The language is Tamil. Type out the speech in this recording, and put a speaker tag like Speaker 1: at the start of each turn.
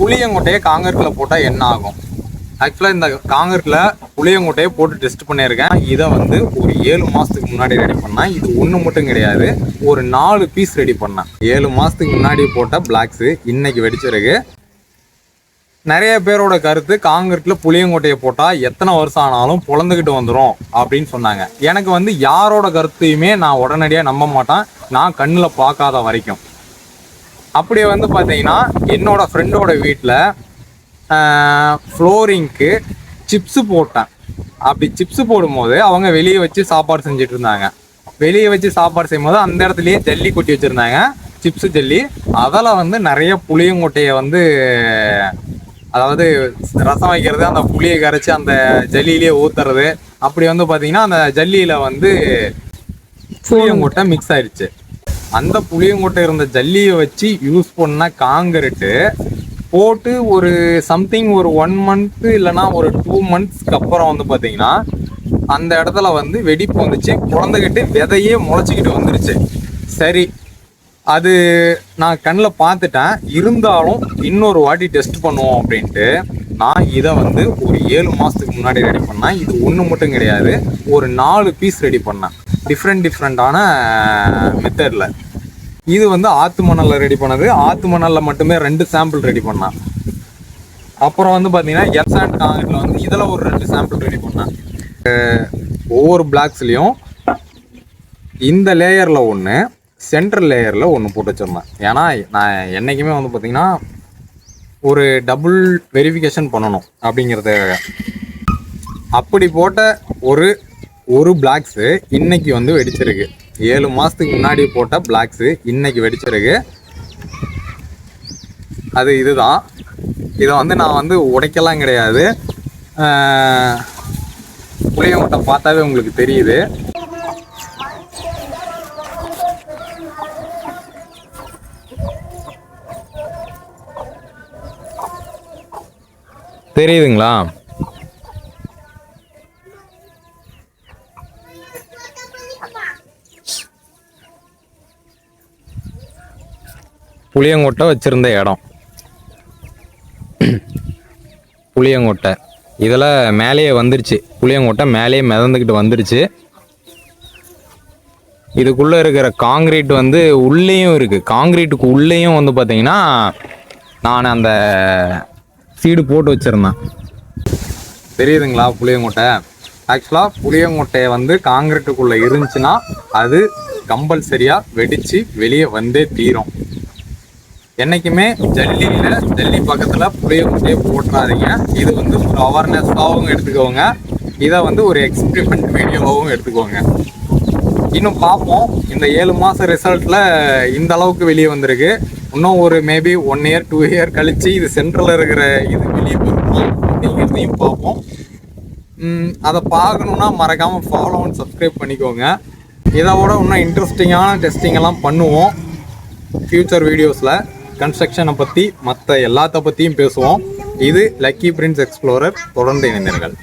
Speaker 1: புளியங்கொட்டையை காங்கிரீட்டில் போட்டால் என்ன ஆகும்? ஆக்சுவலாக இந்த காங்கிரீட்டில் புளியங்கொட்டையை போட்டு டெஸ்ட் பண்ணியிருக்கேன். இதை வந்து ஒரு 7 மாதத்துக்கு முன்னாடி ரெடி பண்ணேன். இது ஒன்று மட்டும் கிடையாது, ஒரு 4 பீஸ் ரெடி பண்ணேன். 7 மாதத்துக்கு முன்னாடி போட்ட பிளாக்ஸு இன்னைக்கு வெடிச்சிருக்கு. நிறைய பேரோட கருத்து காங்கிரீட்டில் புளியங்கொட்டையை போட்டால் எத்தனை வருஷம் ஆனாலும் பொழந்துக்கிட்டு வந்துடும் அப்படின்னு சொன்னாங்க. எனக்கு வந்து யாரோட கருத்தையுமே நான் உடனடியாக நம்ப மாட்டேன், நான் கண்ணில் பார்க்காத வரைக்கும். அப்படியே வந்து பார்த்தீங்கன்னா என்னோடய ஃப்ரெண்டோட வீட்டில் ஃப்ளோரிங்க்கு சிப்ஸு போட்டேன். அப்படி சிப்ஸு போடும்போது அவங்க வெளியே வச்சு சாப்பாடு செஞ்சுட்டு இருந்தாங்க. வெளியே வச்சு சாப்பாடு செய்யும்போது அந்த இடத்துலையே ஜல்லி கொட்டி வச்சுருந்தாங்க, சிப்ஸு ஜல்லி. அதில் வந்து நிறைய புளியங்கொட்டையை வந்து, அதாவது ரசம் வைக்கிறது, அந்த புளியை கரைச்சி அந்த ஜல்லியிலேயே ஊற்றுறது. அப்படி வந்து பார்த்தீங்கன்னா அந்த ஜல்லியில் வந்து புளியங்கொட்டை மிக்ஸ் ஆயிடுச்சு. அந்த புளியங்கொட்டை இருந்த ஜல்லியை வச்சு யூஸ் பண்ண காங்கிரீட்டு போட்டு ஒரு சம்திங் ஒரு 1 மந்த்து இல்லைனா ஒரு 2 மந்த்ஸ்க்கு அப்புறம் வந்து பார்த்தீங்கன்னா அந்த இடத்துல வந்து வெடிப்பு வந்துச்சு. குழந்தைகிட்டு விதையே முளைச்சிக்கிட்டு வந்துருச்சு. சரி, அது நான் கண்ணில் பார்த்துட்டேன். இருந்தாலும் இன்னொரு வாட்டி டெஸ்ட் பண்ணுவோம் அப்படின்ட்டு நான் இதை வந்து ஒரு 7 மாதத்துக்கு முன்னாடி ரெடி பண்ணேன். இது ஒன்று மட்டும் கிடையாது, ஒரு 4 பீஸ் ரெடி பண்ணேன், டிஃப்ரெண்டான மெத்தடில். இது வந்து ஆற்று மணலில் ரெடி பண்ணது. ஆற்று மணலில் மட்டுமே 2 சாம்பிள் ரெடி பண்ணேன். அப்புறம் வந்து பார்த்தீங்கன்னா எப்சாண்ட் காங்கிரீட்டில் வந்து இதில் ஒரு 2 சாம்பிள் ரெடி பண்ணேன். ஒவ்வொரு பிளாக்ஸ்லேயும் இந்த லேயரில் ஒன்று, சென்ட்ரல் லேயரில் ஒன்று போட்டு வச்சிருந்தேன். ஏன்னா நான் என்றைக்குமே வந்து பார்த்திங்கன்னா ஒரு டபுள் வெரிஃபிகேஷன் பண்ணணும் அப்படிங்கிறதுக்காக. அப்படி போட்ட ஒரு பிளாக்ஸு இன்னைக்கு வந்து வெடிச்சிருக்கு. 7 மாதத்துக்கு முன்னாடி போட்ட பிளாக்ஸு இன்னைக்கு வெடிச்சிருக்கு. அது இதுதான். இதை வந்து நான் வந்து உடைக்கலாம் கிடையாது, புளியங்கொட்டை பார்த்தாவே உங்களுக்கு தெரியுது. தெரியுதுங்களா? புளியங்கொட்டை வச்சிருந்த இடம், புளியங்கொட்டை இதில் மேலேயே வந்துருச்சு. புளியங்கொட்டை மேலேயே மிதந்துக்கிட்டு வந்துருச்சு. இதுக்குள்ளே இருக்கிற காங்கிரீட் வந்து உள்ளேயும் இருக்குது. காங்கிரீட்டுக்கு உள்ளேயும் வந்து பார்த்தீங்கன்னா நான் அந்த சீடு போட்டு வச்சுருந்தேன். தெரியுதுங்களா புளியங்கொட்டை? ஆக்சுவலாக புளியங்கொட்டையை வந்து காங்கிரீட்டுக்குள்ளே இருந்துச்சுன்னா அது கம்பல்சரியாக வெடித்து வெளியே வந்தே தீரும். என்றைக்குமே ஜல்லி பக்கத்தில் புளியங்கொட்டையை போட்டுறாதீங்க. இது வந்து ஒரு அவேர்னஸாகவும் எடுத்துக்கோங்க, இதை வந்து ஒரு எக்ஸ்பெரிமெண்ட் வீடியோவாகவும் எடுத்துக்கோங்க. இன்னும் பார்ப்போம். இந்த 7 மாதம் ரிசல்ட்டில் இந்த அளவுக்கு வெளியே வந்திருக்கு. இன்னும் ஒரு மேபி 1 இயர் 2 இயர் கழித்து இது சென்ட்ரலில் இருக்கிற இது வெளியே வருமா அப்படிங்கிறதையும் பார்ப்போம். அதை பார்க்கணுன்னா மறக்காமல் ஃபாலோ அண்ட் சப்ஸ்கிரைப் பண்ணிக்கோங்க. இதோட இன்னும் இன்ட்ரெஸ்டிங்கான டெஸ்டிங்கெல்லாம் பண்ணுவோம் ஃப்யூச்சர் வீடியோஸில். கன்ஸ்ட்ரக்ஷனை பற்றி மற்ற எல்லாத்த பற்றியும் பேசுவோம். இது லக்கி பிரின்ஸ் எக்ஸ்ப்ளோரர். தொடர்ந்து இணைந்தீர்கள்.